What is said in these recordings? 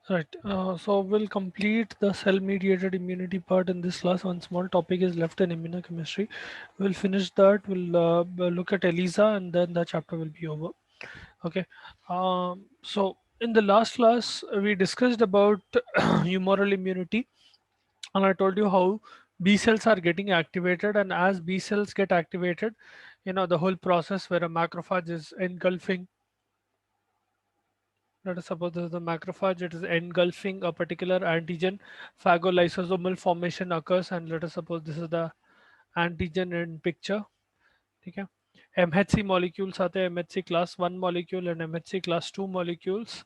Right. So we'll complete the cell-mediated immunity part in this class. One small topic is left in immunochemistry. We'll finish that. We'll look at ELISA, and then the chapter will be over. Okay. So in the last class, we discussed about humoral immunity, and I told you how B cells are getting activated, and as B cells get activated, the whole process where a macrophage is engulfing. Let us suppose this is the macrophage, it is engulfing a particular antigen, phagolysosomal formation occurs, and let us suppose this is the antigen in picture. ठीक है. MHC molecules आते हैं, MHC class 1 molecule and MHC class 2 molecules,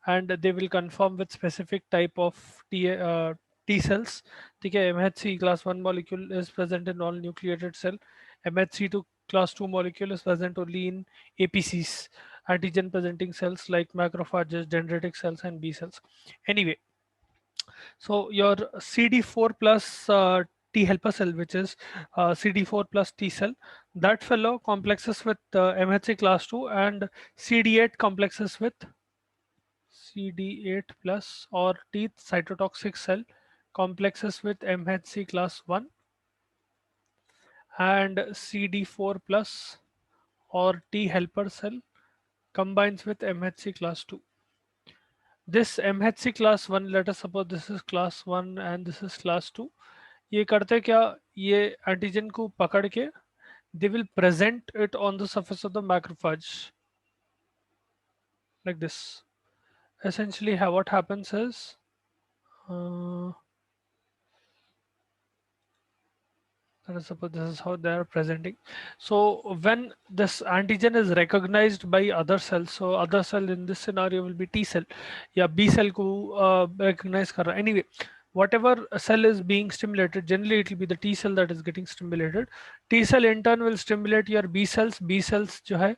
and they will conform with specific type of T cells. ठीक है. MHC class 1 molecule is present in all nucleated cell. MHC2 class 2 molecule is present only in APCs, antigen presenting cells like macrophages, dendritic cells, and B cells. Anyway, so your CD4 plus T helper cell, which is CD4 plus T cell, that fellow complexes with MHC class 2, and CD8 complexes with CD8 plus or T cytotoxic cell complexes with MHC class 1, and CD4 plus or T helper cell combines with MHC class 2. This MHC class 1, let us suppose this is class 1 and this is class 2. ये करते क्या, ये antigen को पकड़ के they will present it on the surface of the macrophage like this. Essentially, what happens is, uh, let us suppose this is how they are presenting. So when this antigen is recognized by other cells, so other cell in this scenario will be T cell, yeah, B cell को recognize कर रहा है. Anyway, whatever cell is being stimulated, generally it will be the T cell that is getting stimulated. T cell in turn will stimulate your B cells. B cells जो है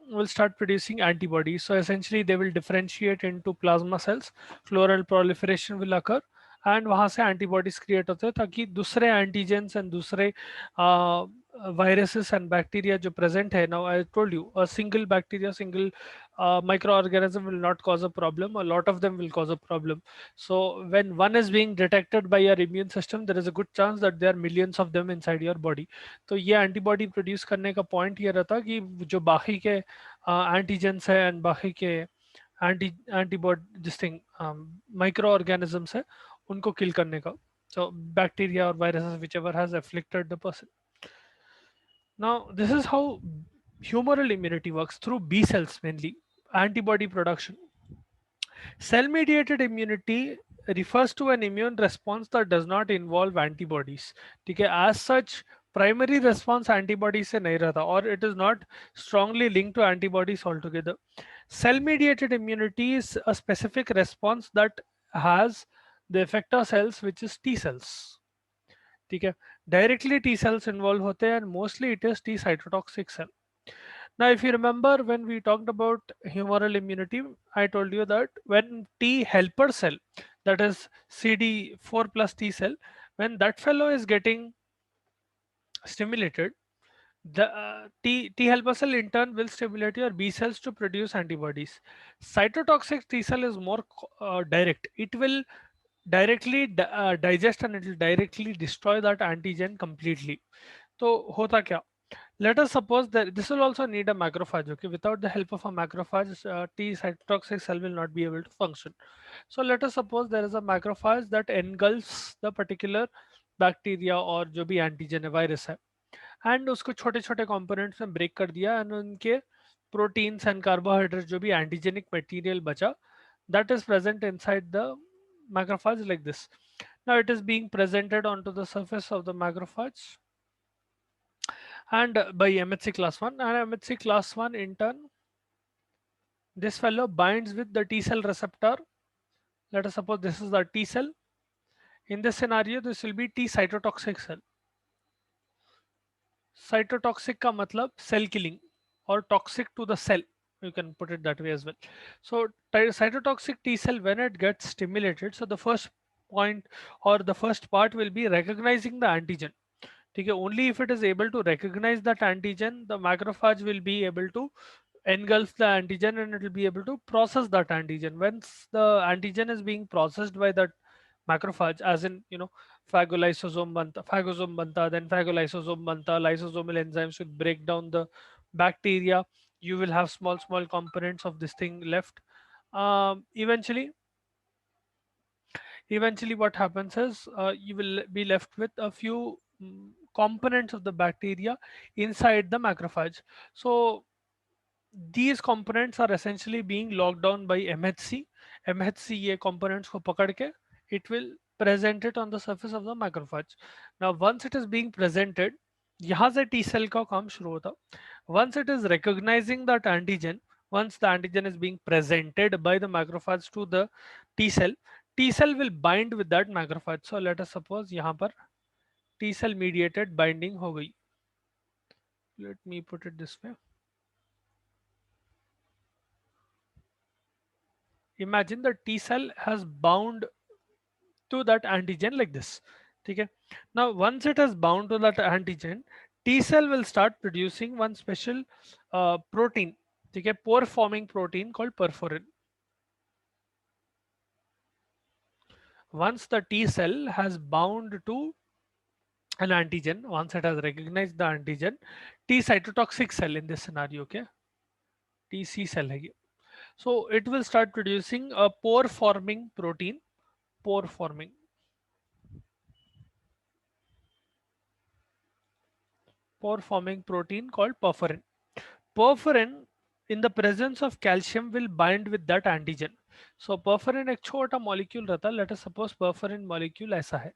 will start producing antibodies. So essentially they will differentiate into plasma cells, floral proliferation will occur, and वहाँ से antibodies create होते हैं ताकि दूसरे antigens and दूसरे viruses and bacteria जो present है. Now I told you a single bacteria, single microorganism will not cause a problem. A lot of them will cause a problem. So when one is being detected by your immune system, there is a good chance that there are millions of them inside your body. तो ये antibody produce करने का point ये रहता कि जो बाकी के एंटीजेंस है एंड बाकी के antibody this thing micro organisms है, उनको किल करने का. So bacteria or viruses whichever has afflicted the person. Now this is how humoral immunity works, through B cells mainly, antibody production. Cell mediated immunity refers to an immune response that does not involve antibodies. ठीक है, as such primary response antibodies से नहीं रहता, or it is not strongly linked to antibodies altogether. Cell mediated immunity is a specific response that has the effector cells, which is T cells. ठीक है, directly T cells involved होते हैं, and mostly it is T cytotoxic cell. Now, if you remember when we talked about humoral immunity, I told you that when T helper cell, that is CD4 plus T cell, when that fellow is getting stimulated, the T helper cell in turn will stimulate your B cells to produce antibodies. Cytotoxic T cell is more direct. It will directly digest and it will directly destroy that antigen completely. तो होता क्या, let us suppose that this will also need a macrophage. Okay, without the help of a macrophage, T cytotoxic cell will not be able to function. So let us suppose there is a macrophage that engulfs the particular bacteria or जो भी antigen है, virus है, and उसको छोटे छोटे components में break कर दिया, and उनके proteins and carbohydrates जो भी antigenic material बचा, that is present inside the macrophage like this. Now it is being presented onto the surface of the macrophage and by MHC class 1, and MHC class 1 in turn, this fellow binds with the T cell receptor. Let us suppose this is the T cell. In this scenario this will be T cytotoxic cell. Cytotoxic का मतलब cell killing or toxic to the cell, you can put it that way as well. So cytotoxic T cell, when it gets stimulated, so the first point or the first part will be recognizing the antigen. ठीक है, only if it is able to recognize that antigen, the macrophage will be able to engulf the antigen and it will be able to process that antigen. Once the antigen is being processed by that macrophage, as in, phagosome banta, then phagolysosome banta, lysosomal enzymes will break down the bacteria. You will have small components of this thing left. Eventually what happens is, you will be left with a few components of the bacteria inside the macrophage. So these components are essentially being locked down by MHC. MHC ये components को पकड़ के it will present it on the surface of the macrophage. Now once it is being presented, यहाँ से T cell का काम शुरू होता. Once it is recognizing that antigen, once the antigen is being presented by the macrophage to the T cell, T cell will bind with that macrophage. So let us suppose यहाँ पर T cell mediated binding हो गई. Let me put it this way. Imagine the T cell has bound to that antigen like this. Okay. Now once it has bound to that antigen, T cell will start producing one special protein, okay, pore forming protein called perforin. Once the T cell has bound to an antigen, once it has recognized the antigen, T cytotoxic cell in this scenario, okay, TC cell है ये. So it will start producing a pore forming protein, pore forming protein called perforin. Perforin in the presence of calcium will bind with that antigen. So perforin एक छोटा molecule रहता है. Let us suppose perforin molecule ऐसा है,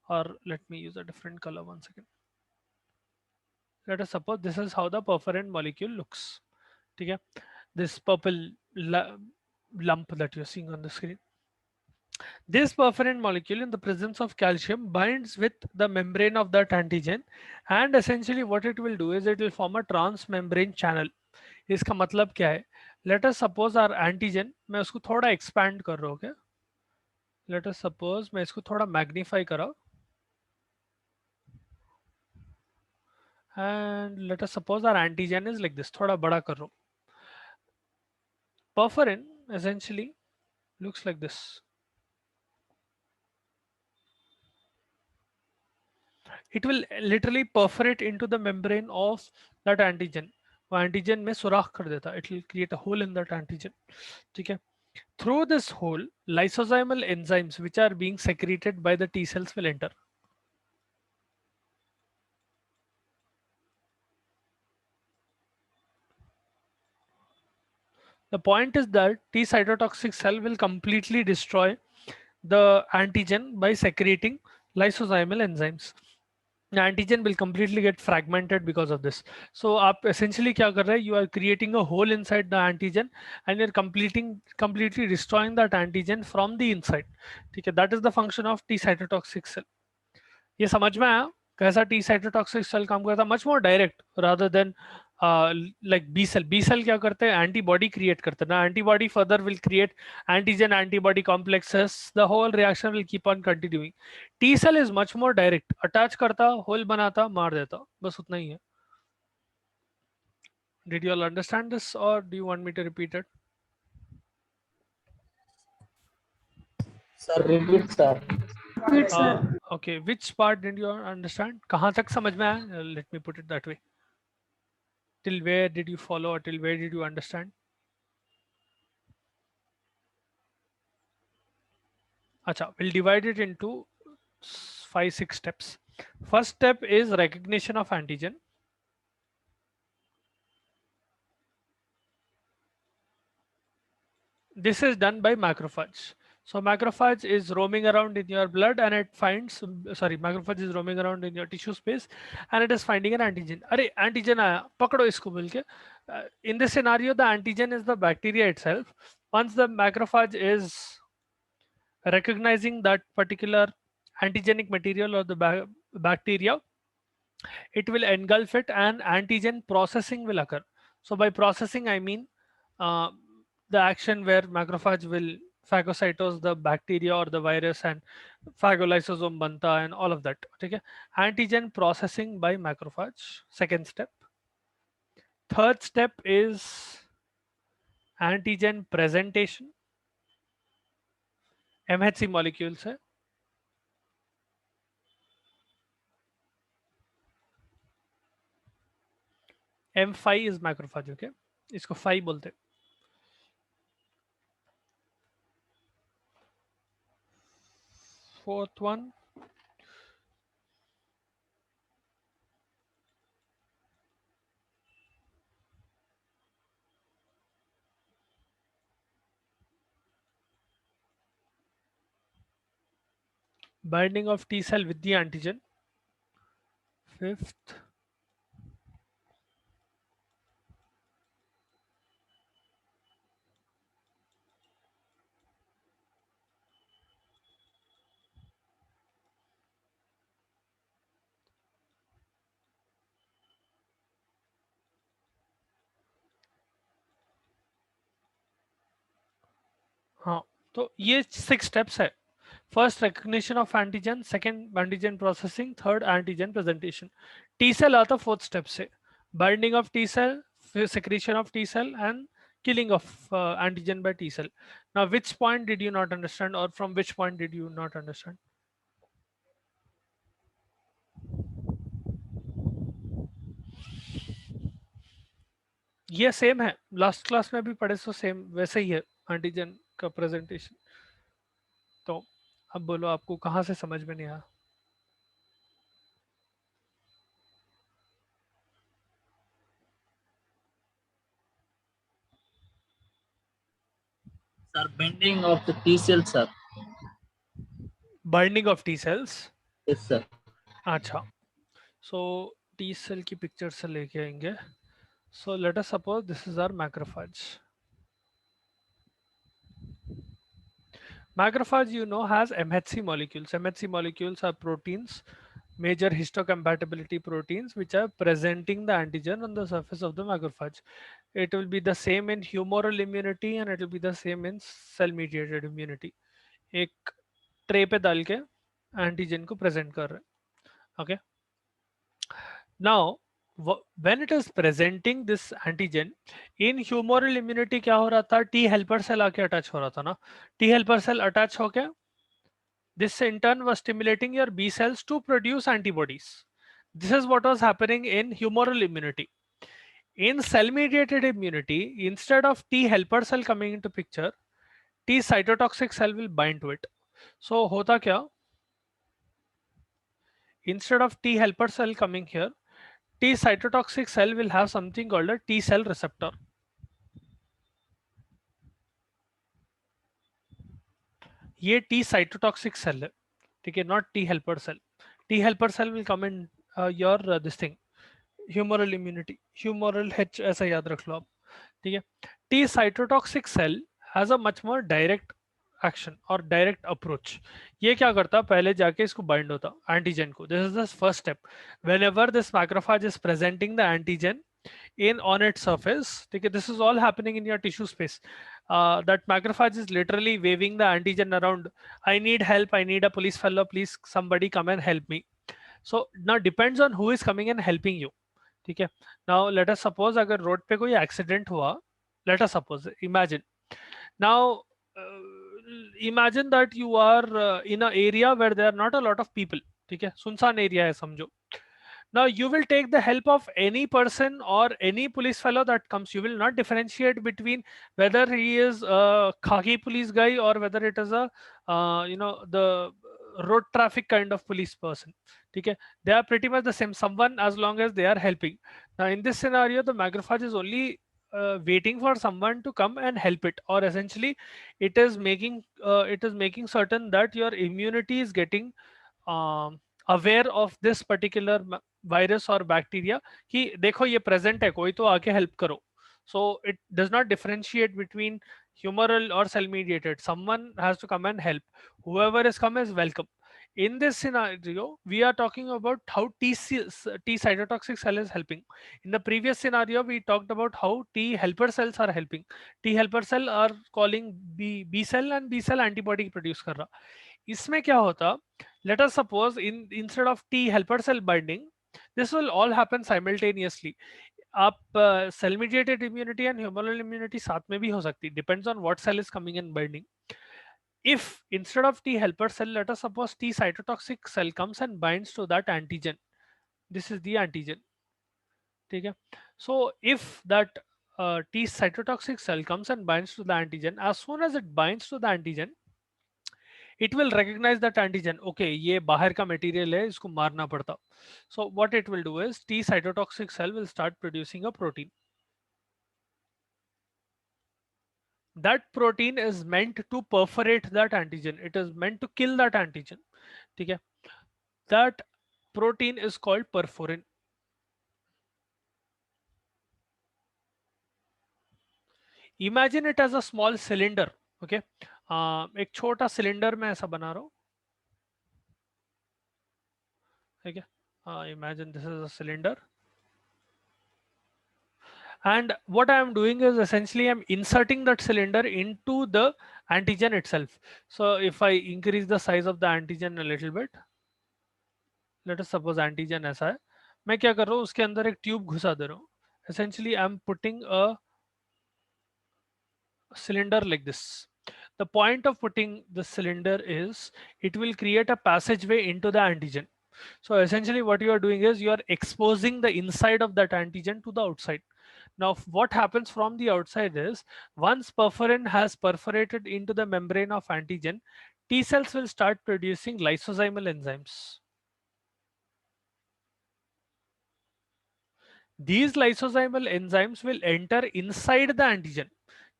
or let me use a different color once again. Let us suppose this is how the perforin molecule looks. ठीक है, this purple lump that you're seeing on the screen. This perforin molecule in the presence of calcium binds with the membrane of that antigen, and essentially what it will do is it will form a transmembrane channel. इसका मतलब क्या है? Let us suppose our antigen, मैं उसको थोड़ा expand कर रहा हूँ क्या? Let us suppose मैं इसको थोड़ा magnify करा, and let us suppose our antigen is like this, थोड़ा बड़ा कर रहा हूँ. Perforin essentially looks like this. It will literally perforate into the membrane of that antigen. वो antigen में सुराख कर देता. It will create a hole in that antigen. ठीक है? Through this hole, lysosomal enzymes which are being secreted by the T cells will enter. The point is that T cytotoxic cell will completely destroy the antigen by secreting lysosomal enzymes. The antigen will completely get fragmented because of this. So आप essentially क्या कर रहे हैं? You are creating a hole inside the antigen and you're completely destroying that antigen from the inside. ठीक है? That is the function of T cytotoxic cell. ये समझ में आया कैसा टी साइटोटॉक्सिक सेल काम करता है? Much more direct rather than like B cell. B cell क्या करते हैं? एंटीबॉडी क्रिएट करते हैं ना. Antibody further will create antigen antibody complexes, the whole reaction will keep on continuing. T cell is much more direct, attach करता, hole बनाता, मार देता, बस उतना ही है. Did you all understand this or do you want me to repeat it? Sir, repeat, sir. Repeat, sir. Okay, which part did you understand? कहाँ तक समझ में आया? Let me put it that way. Till where did you follow or till where did you understand? Acha, we'll divide it into 5-6 steps. First step is recognition of antigen. This is done by macrophage. So macrophage is roaming around in your blood and it finds, sorry, macrophage is roaming around in your tissue space and it is finding an antigen. अरे antigen आया, पकड़ो इसको बोल के. In this scenario, the antigen is the bacteria itself. Once the macrophage is recognizing that particular antigenic material or the bacteria, it will engulf it and antigen processing will occur. So by processing, I mean uh, the action where macrophage will phagocytose the bacteria or the virus and phagolysosome banta and all of that. Okay, antigen processing by macrophage. Second step. Third step is antigen presentation. MHC molecules है. M5 is macrophage. Okay, इसको 5 बोलते हैं. Fourth one, binding of T cell with the antigen. Fifth, हाँ, तो ये 6 steps है. First, recognition of antigen. Second, antigen processing. Third, antigen presentation. T cell आता fourth step से. Binding of T cell, secretion of T cell, and killing of antigen by T cell. Now, which point did you not understand, or from which point did you not understand? ये same है, last class में भी पढ़े, so same वैसे ही है antigen का presentation. तो अब बोलो आपको कहाँ से समझ में नहीं आया? Sir, bending of the T cells, sir. Binding of T cells. Yes, sir. अच्छा, सो टी सेल की पिक्चर से लेके आएंगे. So let us suppose this is our macrophage. Macrophage, you know, has MHC molecules. MHC molecules are proteins, major histocompatibility proteins, which are presenting the antigen on the surface of the macrophage. It will be the same in humoral immunity and it will be the same in cell-mediated immunity. एक tray पे डाल के antigen को present कर रहे हैं. Okay, now when it is presenting this antigen in humoral immunity क्या हो रहा था? टी हेल्पर सेल आके अटैच हो रहा था ना. टी हेल्पर सेल अटैच होके this in turn was stimulating your B cells to produce antibodies. This is what was happening in humoral immunity. In cell-mediated immunity, instead of T helper cell coming into picture, T cytotoxic cell will bind to it. So hota kya? Instead of T helper cell coming here, T cytotoxic cell will have something called a T cell receptor. ये T cytotoxic cell है, ठीक है, not T helper cell. T helper cell will come in your this thing, humoral immunity, humoral H ऐसा याद रख लो आप, ठीक है. T cytotoxic cell has a much more direct action और डायरेक्ट अप्रोच. ये क्या करता, पहले जाके इसको बाइंड होता एंटीजन को. This is the first step. When ever this macrophage is presenting the antigen in on its surface, okay, this is all happening in your tissue space. That macrophage is literally waving the antigen around. I need help, I need a police fellow, please somebody come and help me. So now depends on who is coming and helping you, ठीक है. Now let us suppose अगर road पे कोई accident हुआ, let us suppose, imagine now, imagine that you are in a area where there are not a lot of people, ठीक है, सुनसान area है समझो. Now you will take the help of any person or any police fellow that comes. You will not differentiate between whether he is a khaki police guy or whether it is a the road traffic kind of police person. Okay, they are pretty much the same. Someone, as long as they are helping. Now in this scenario, the macrophage is only waiting for someone to come and help it, or essentially, it is making certain that your immunity is getting aware of this particular virus और bacteria कि देखो ये present है, कोई तो आके help करो. So it does not differentiate between humoral or cell mediated. Someone has to come and help. Whoever is come is welcome. In this scenario, we are talking about how T cytotoxic cell is helping. In the previous scenario, we talked about how T helper cells are helping. T helper cell are calling B cell and B cell antibody produce कर रहा. इसमें क्या होता, let us suppose instead of T helper cell binding, this will all happen simultaneously. आप cell mediated immunity and humoral immunity साथ में भी हो सकती, depends on what cell is coming in binding. If instead of T helper cell, let us suppose T cytotoxic cell comes and binds to that antigen, this is the antigen. ठीक है. So if that T cytotoxic cell comes and binds to the antigen, as soon as it binds to the antigen, it will recognize that antigen. Okay, ये बाहर का material है, इसको मारना पड़ता. So what it will do is T cytotoxic cell will start producing a protein. That protein is meant to perforate that antigen. It is meant to kill that antigen. ठीक है. That protein is called perforin. Imagine it as a small cylinder. Okay, एक छोटा cylinder मैं ऐसा बना रहा हूँ. ठीक है. Imagine this is a cylinder, and what I am doing is essentially I'm inserting that cylinder into the antigen itself. So if I increase the size of the antigen a little bit, let us suppose antigen ऐसा है, मैं क्या कर रहा हूँ, उसके अंदर एक ट्यूब घुसा दे रहा हूँ. Essentially I'm putting a cylinder like this. The point of putting the cylinder is it will create a passageway into the antigen. So essentially what you are doing is you are exposing the inside of that antigen to the outside. Now what happens from the outside is once perforin has perforated into the membrane of antigen, T cells will start producing lysozymal enzymes. These lysozymal enzymes will enter inside the antigen.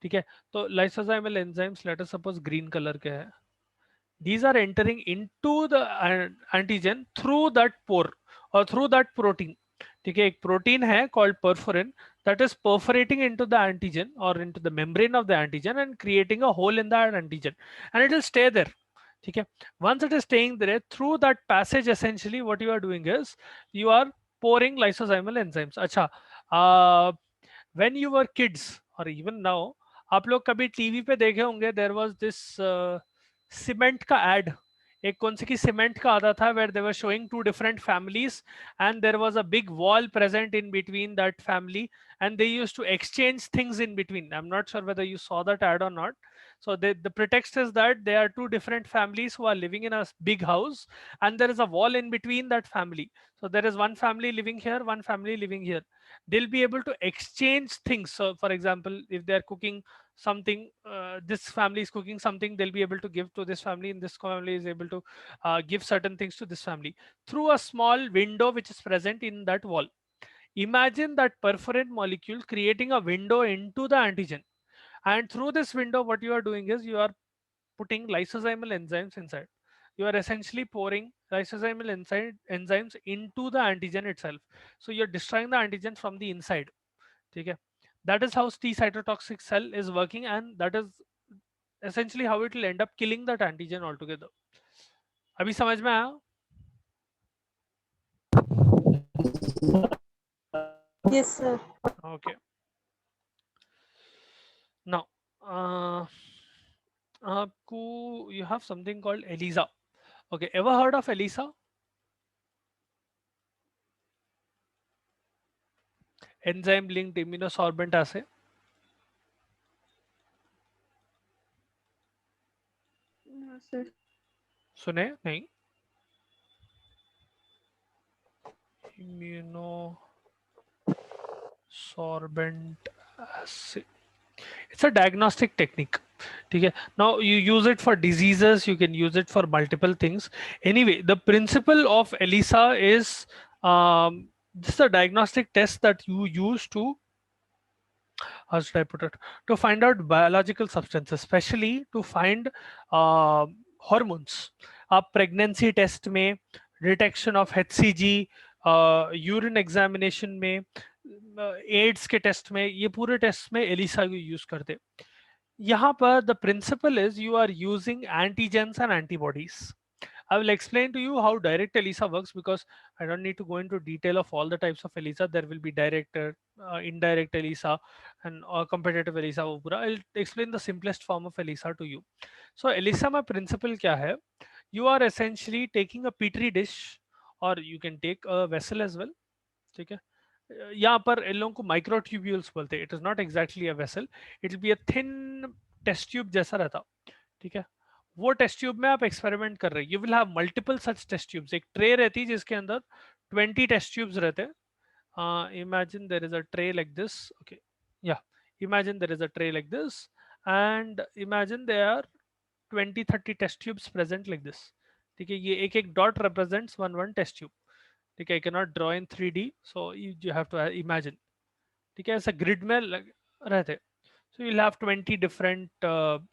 ठीक है. तो lysozymal enzymes, let us suppose green color के है. These are entering into the antigen through that pore or through that protein. ठीक है. एक protein है called perforin that is perforating into the antigen or into the membrane of the antigen and creating a hole in that antigen, and it will stay there. ठीक है. Once it is staying there, through that passage essentially what you are doing is you are pouring lysozymal enzymes. अच्छा, when you were kids or even now, आप लोग कभी TV पे देखे होंगे, there was this cement का add, एक कौन सी की सीमेंट का आता था, where they were showing two different families and there was a big wall present in between that family and they used to exchange things in between. I'm not sure whether you saw that ad or not. So the pretext is that there are two different families who are living in a big house and there is a wall in between that family. So there is one family living here, one family living here. They'll be able to exchange things. So for example, if they're cooking something, this family is cooking something, they'll be able to give to this family and this family is able to give certain things to this family through a small window which is present in that wall. Imagine that perforate molecule creating a window into the antigen, and through this window what you are doing is you are putting lysozymal enzymes inside. You are essentially pouring lysozymal enzymes into the antigen itself, so you're destroying the antigen from the inside. Okay, that is how T cytotoxic cell is working, and that is essentially how it will end up killing that antigen altogether. अभी समझ में आया? Yes, sir. Okay. Now, आपको you have something called ELISA. Okay, ever heard of ELISA? Enzyme linked immunosorbent assay. No, sir. सुने नहीं? Immunosorbent assay. It's a diagnostic technique. ठीक है. Now you use it for diseases, you can use it for multiple things. Anyway, the principle of ELISA is this is a diagnostic test that you use to, how should I put it, to find out biological substances, especially to find hormones. आप pregnancy test में, detection of HCG, urine examination में, AIDS के test में, ये पूरे test में ELISA को use करते. यहाँ पर the principle is you are using antigens and antibodies. I will explain to you how direct ELISA works because I don't need to go into detail of all the types of ELISA. There will be direct, indirect ELISA and competitive ELISA. वो पूरा. I'll explain the simplest form of ELISA to you. So ELISA में principle क्या है? You are essentially taking a petri dish or you can take a vessel as well. ठीक है? यहाँ पर इन लोगों को माइक्रोट्यूब्यूल्स बोलते हैं. It is not exactly a vessel, it will be a thin test tube जैसा रहता. ठीक है, वो टेस्ट ट्यूब में आप एक्सपेरिमेंट कर रहे हैं. You will have multiple such test tubes. एक ट्रे रहती है जिसके अंदर 20 टेस्ट ट्यूब्स रहते हैं. Imagine there is a tray like this. Okay, yeah, imagine there is a tray like this, and imagine there are 20-30 test tubes present like this. ठीक है, ये एक एक dot represents one test tube. ठीक है, I cannot draw in 3D, so you have to imagine. ठीक है, ऐसा ग्रिड में रहते. So you'll have 20 different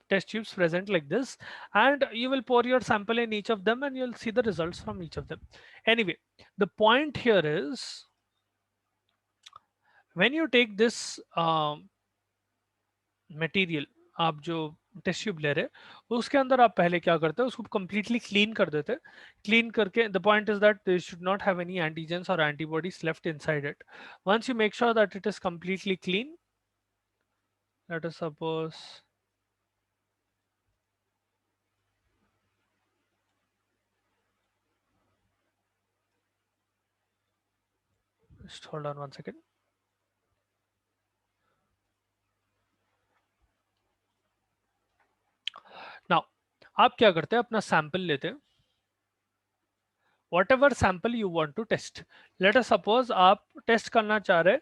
test tubes present like this, and you will pour your sample in each of them, and you'll see the results from each of them. Anyway, the point here is when you take this material, आप जो test tube ले रहे हैं उसके अंदर आप पहले क्या करते हैं, उसको कंप्लीटली क्लीन कर देते हैं. क्लीन करके the point is that they should not have any antigens or antibodies left inside it. Once you make sure that it is completely clean, let us suppose just hold on 1 second. Now आप क्या करते हैं, अपना sample लेते हैं, whatever sample you want to test. Let us suppose आप test करना चाह रहे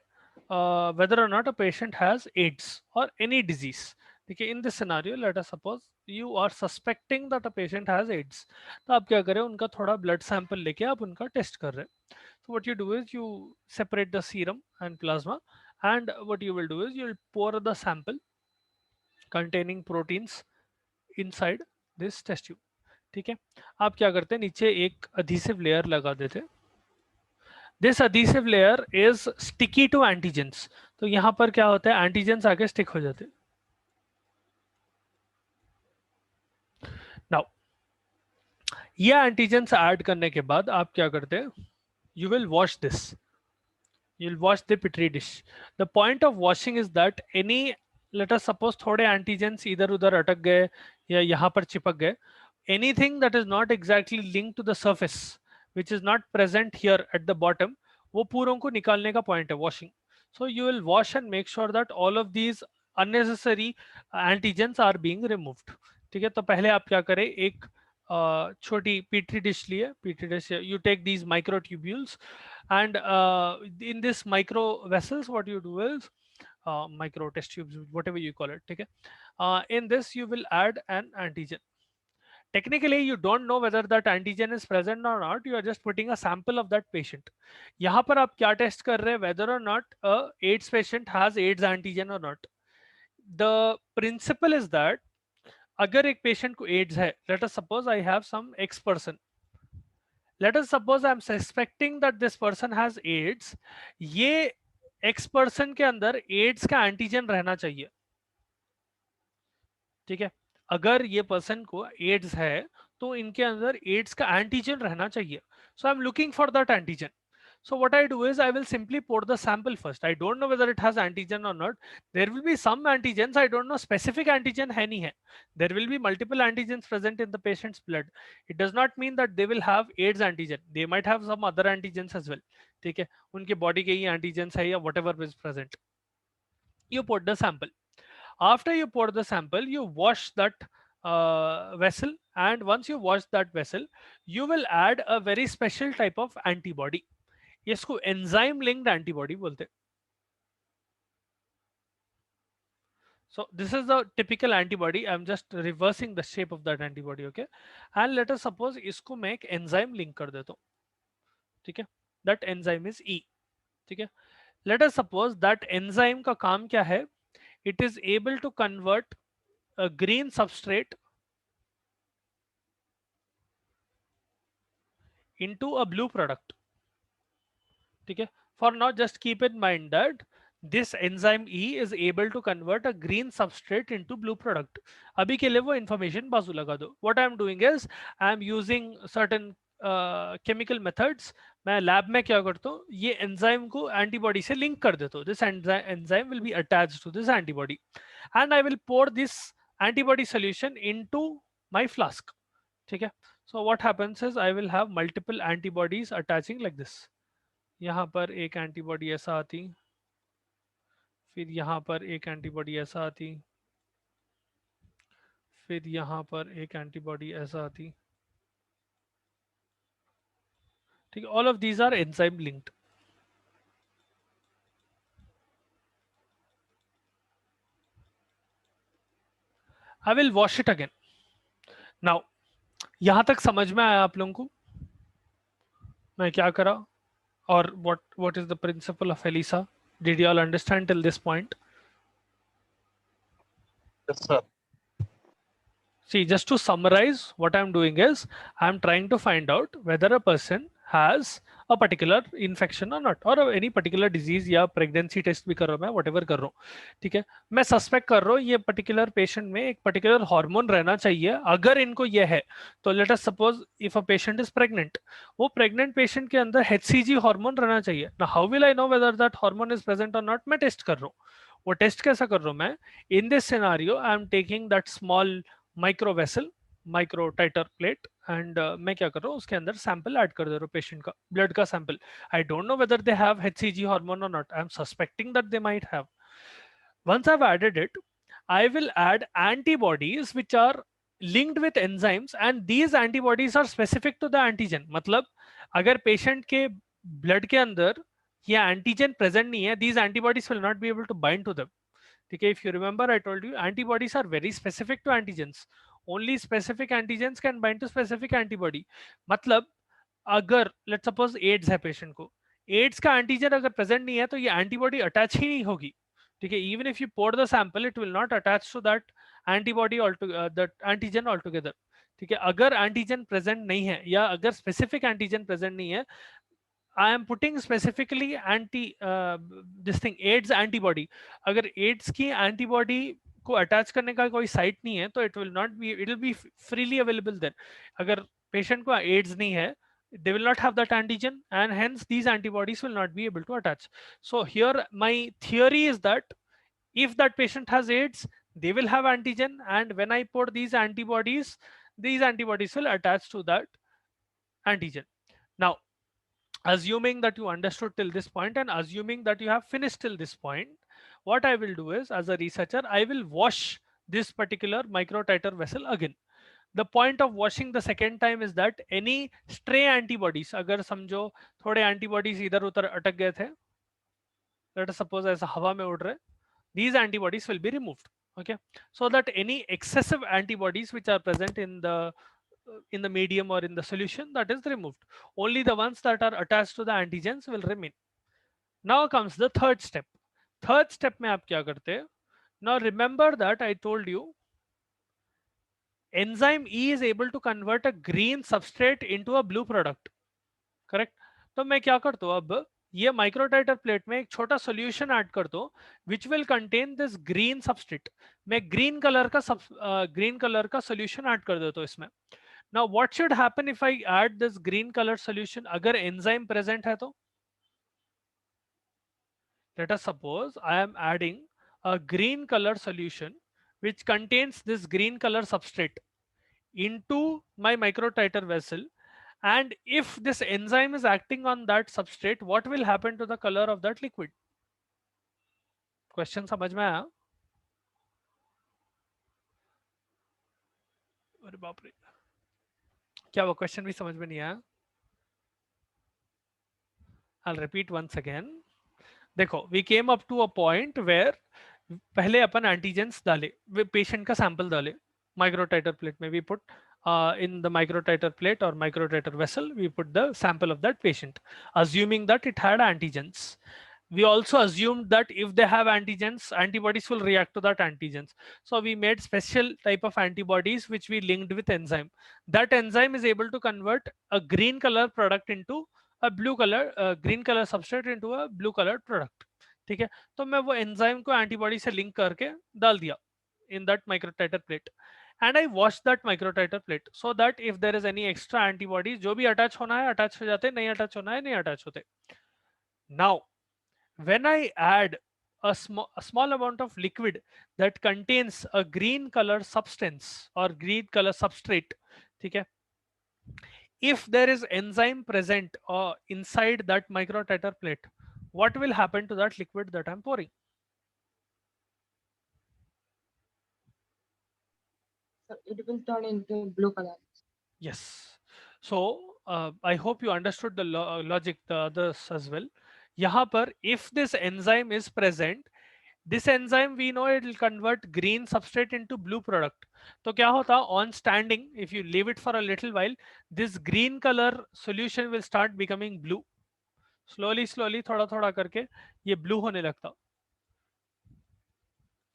whether or not a patient has AIDS or any disease. देखिए, in this scenario let us suppose you are suspecting that a patient has AIDS. तो आप क्या करें, उनका थोड़ा blood sample लेके आप उनका टेस्ट कर रहे हैं. So what you do is you separate the serum and plasma, and what you will do is you will pour the sample containing proteins inside this test tube. ठीक है, आप क्या करते हैं, नीचे एक adhesive layer लगा देते हैं. This adhesive layer is sticky to antigens. तो यहां पर क्या होता है, एंटीजेंस आके स्टिक हो जाते हैं. नाउ ये एंटीजेंस ऐड करने के बाद आप क्या करते हैं, you will wash this, you will wash the petri dish. The point of washing is that any, let us suppose थोड़े antigens इधर उधर अटक गए या यहाँ पर चिपक गए, anything that is not exactly linked to the surface, which is not present here at the bottom, वो पूरों को निकालने का point है washing. So you will wash and make sure that all of these unnecessary antigens are being removed. ठीक है, तो पहले आप क्या करें, एक छोटी petri dish लिए, petri dish, you take these microtubules, and in this micro vessels what you do is micro test tubes, whatever you call it. Okay, in this you will add an antigen. Technically you don't know whether that antigen is present or not, you are just putting a sample of that patient. यहाँ पर आप क्या test कर रहे हैं, whether or not a AIDS patient has AIDS antigen or not. The principle is that अगर एक patient को AIDS है, let us suppose I have some X person, let us suppose I'm suspecting that this person has AIDS. ये X person के अंदर AIDS का antigen रहना चाहिए. ठीक है, अगर ये पर्सन को AIDS है तो इनके अंदर AIDS का एंटीजन रहना चाहिए. So I'm looking for that antigen. So what I do is I will simply pour the sample first. I don't know whether it has antigen or not. There will be some antigens, I don't know specific antigen है नहीं है. There will be multiple antigens present in the patient's blood. It does not mean that they will have AIDS antigen. They might have some other antigens as well. ठीक है, उनके body के ही antigens है या whatever is present. You put the sample. After you pour the sample, you wash that vessel, and once you wash that vessel, you will add a very special type of antibody. इसको enzyme linked antibody बोलते हैं. So this is the typical antibody. I'm just reversing the shape of that antibody. Okay, and let us suppose इसको मैं एक enzyme link कर देता हूँ. ठीक है, that enzyme is E. ठीक है, let us suppose that enzyme का काम क्या है, it is able to convert a green substrate into a blue product. ठीक है, for now just keep in mind that this enzyme E is able to convert a green substrate into blue product. अभी के लिए वो information बाजू लगा दो. What I am doing is I am using certain chemical methods. मैं lab में क्या करता हूँ, ये एंजाइम को एंटीबॉडी से लिंक कर देता हूँ. This enzyme will be attached to this antibody, and I will pour this antibody solution into my flask. ठीक है, so what happens is I will have multiple antibodies attaching like this. यहाँ पर एक antibody ऐसा आती, फिर यहाँ पर एक एंटीबॉडी ऐसा आती, फिर यहाँ पर एक एंटीबॉडी ऐसा आती। ठीक है, all of these are enzyme linked. I will wash it again. Now यहां तक समझ में आया आप लोगों को मैं क्या करा, और what is the principle of ELISA? Did you all understand till this point? Yes, sir. See, just to summarize, what I'm doing is I'm trying to find out whether a person has a particular infection or not, or any particular disease, या pregnancy test भी कर रहा हूँ मैं, whatever कर रहा हूँ। ठीक है, मैं सस्पेक्ट कर रहा हूँ ये पर्टिकुलर पेशेंट में एक पर्टिकुलर हार्मोन रहना चाहिए। अगर इनको ये है तो late us suppose if a patient is pregnant, वो प्रेग्नेंट पेशेंट के अंदर HCG हार्मोन रहना चाहिए ना। How will I know whether that hormone is present और नॉट? मैं टेस्ट कर रहा हूँ। वो टेस्ट कैसा कर रहा हूँ मैं? In this scenario I am taking that small micro vessel, microtitre plate, and मैं क्या कर रहा हूँ उसके अंदर सैंपल ऐड कर दे रहा हूँ, पेशेंट का ब्लड का sample. I don't know whether they have HCG hormone or not, I am suspecting that they might have. Once I've added it, I will add antibodies which are linked with enzymes, and these antibodies are specific to the antigen. मतलब अगर patient के blood के अंदर ये antigen present नहीं है, these antibodies will not be able to bind to them. ठीक है, if you remember I told you antibodies are very specific to antigens. Only specific antigens can bind to specific antibody. मतलब अगर let's suppose ads है patient को, ads का antigen अगर present नहीं है तो ये एंटीबॉडी अटैच ही नहीं होगी। ठीक है, even if you pour the sample it will not attach to that antibody that antigen all together. ठीक है, अगर एंटीजन प्रेजेंट नहीं है या अगर स्पेसिफिक एंटीजन प्रेजेंट नहीं है, I am putting specifically anti this thing AIDS antibody. अगर एड्स की एंटीबॉडी को अटैच करने का कोई साइट नहीं है तो it will not be, it will be freely available then. अगर पेशेंट को एड्स नहीं है, they will not have that antigen and hence these antibodies will not be able to attach. So here my theory is that if that patient has AIDS, they will have antigen, and when I put these antibodies will attach to that antigen. Now assuming that you understood till this point and assuming that you have finished till this point, what I will do is as a researcher I will wash this particular microtiter vessel again. The point of washing the second time is that any stray antibodies, अगर समझो थोड़े antibodies इधर उधर अटक गए थे, let us suppose ऐसा हवा में उड़ रहे, these antibodies will be removed. Okay, so that any excessive antibodies which are present in the medium or in the solution, that is removed. Only the ones that are attached to the antigens will remain. Now comes the third step. Third step में आप क्या करते हैं? Now remember that I told you enzyme E is able to convert a green substrate into a blue product, correct? तो मैं क्या करता हूँ, अब ये माइक्रोटाइटर प्लेट में एक छोटा सॉल्यूशन ऐड कर दो which will contain this green substrate. मैं ग्रीन कलर का सॉल्यूशन ऐड कर देता हूँ इसमें। Now what should happen if I add this green colour solution? अगर एंजाइम प्रेजेंट है तो let us suppose I am adding a green color solution which contains this green color substrate into my microtiter vessel, and if this enzyme is acting on that substrate, what will happen to the color of that liquid? Question समझ में आया? अरे बाप रे, क्या वो question भी समझ में नहीं आया? I'll repeat once again. देखो, we came up to a point where पहले अपन एंटीजेंस डाले, पेशेंट का सैंपल डाले माइक्रोटाइटर प्लेट में, we put in the microtiter plate or microtiter vessel, we put the sample of that patient, assuming that it had antigens. We also assumed that if they have antigens, antibodies will react to that antigens. So we made special type of antibodies which we linked with enzyme. That enzyme is able to convert a green color product into a blue color, green color substrate into a blue colored product. ठीक है, तो मैं वो enzyme को antibody से link करके डाल दिया in that microtiter plate, and I wash that microtiter plate so that if there is any extra antibodies, जो भी अटैच होना है अटैच हो जाते, नहीं अटैच होना है नहीं अटैच होते. Now when I add a small amount of liquid that contains a green color substance or green color substrate, ठीक है, if there is enzyme present inside that microtiter plate, what will happen to that liquid that I'm pouring? So it will turn into blue color. Yes. So I hope you understood the logic, the others as well. यहाँ पर if this enzyme is present, this enzyme we know it will convert green substrate into blue product. तो क्या होता, on standing, if you leave it for a little while, this green color solution will start becoming blue. Slowly slowly थोड़ा थोड़ा करके ये blue होने लगता.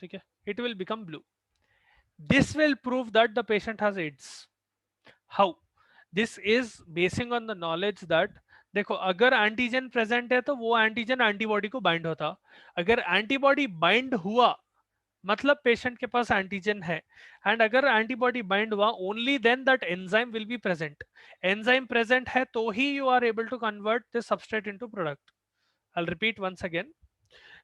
ठीक है, it will become blue. This will prove that the patient has AIDS. How? This is basing on the knowledge that देखो अगर एंटीजन प्रेजेंट है तो वो एंटीजन एंटीबॉडी को बाइंड होता, अगर एंटीबॉडी बाइंड हुआ मतलब पेशेंट के पास एंटीजन है, एंड अगर एंटीबॉडी बाइंड हुआ only then that enzyme will be present. Enzyme present है तो ही you are able to convert this substrate into product. I will repeat once again.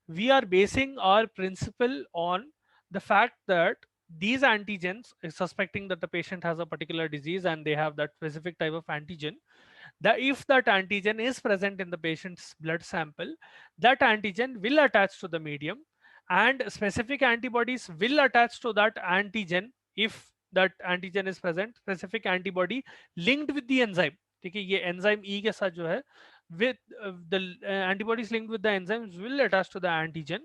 We are basing our principle on the fact that these antigens, suspecting that the patient has a particular disease and they have that specific type of antigen, that if that antigen is present in the patient's blood sample, that antigen will attach to the medium and specific antibodies will attach to that antigen. If that antigen is present, specific antibody linked with the enzyme, ठीक है, ये enzyme ई के साथ जो है, with the antibodies linked with the enzymes will attach to the antigen,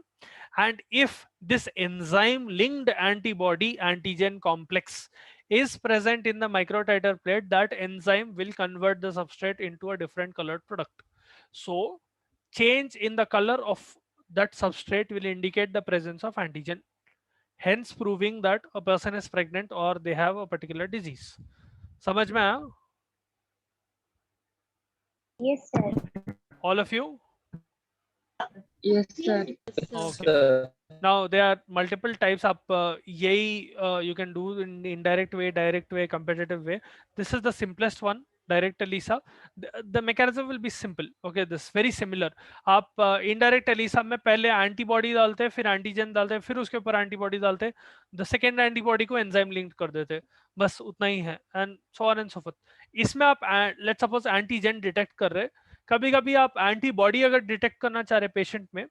and if this enzyme linked antibody antigen complex is present in the microtiter plate, that enzyme will convert the substrate into a different colored product. So change in the color of that substrate will indicate the presence of antigen, hence proving that a person is pregnant or they have a particular disease. समझ में आया? Yes, sir. All of you? Yes, sir. Okay. Sir. Now there are multiple types. आप यही you can do in indirect way, direct way, competitive way. This is the simplest one, direct ELISA. The mechanism will be simple. Okay, this very similar. आप indirect ELISA में पहले antibody डालते हैं, फिर antigen डालते हैं, फिर उसके ऊपर एंटीबॉडी डालते हैं, द सेकेंड एंटीबॉडी को एंजाइम लिंक कर देते हैं, बस उतना ही है, and so on and so fourth. इसमें आप लेट्स सपोज एंटीजन डिटेक्ट कर रहे, कभी कभी आप एंटीबॉडी अगर डिटेक्ट करना चाह रहे पेशेंट में,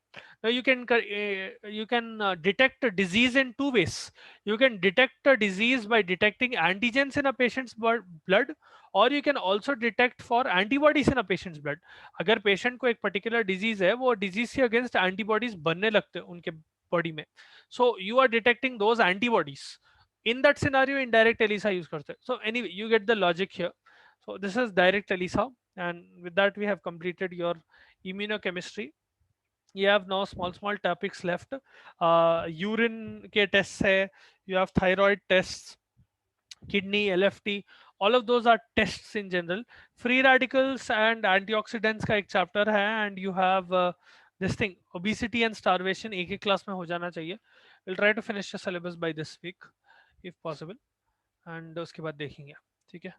you can detect a disease in two ways. You can detect a disease by detecting antigens in a patient's blood, or you can also detect for antibodies in a patient's blood. अगर patient को एक particular disease है, वो disease के against antibodies बनने लगते हैं उनके body में, so you are detecting those antibodies. In that scenario indirect ELISA use करते हैं. So anyway, you get the logic here. So this is direct ELISA, and with that we have completed your immunochemistry. You have now small topics left. Urine के tests है, you have thyroid tests, kidney, LFT, all of those are tests in general. Free radicals and antioxidants का एक chapter है, and you have this thing, obesity and starvation, एक एक class में हो जाना चाहिए. We'll try to finish the syllabus by this week if possible, and उसके बाद देखेंगे, ठीक है.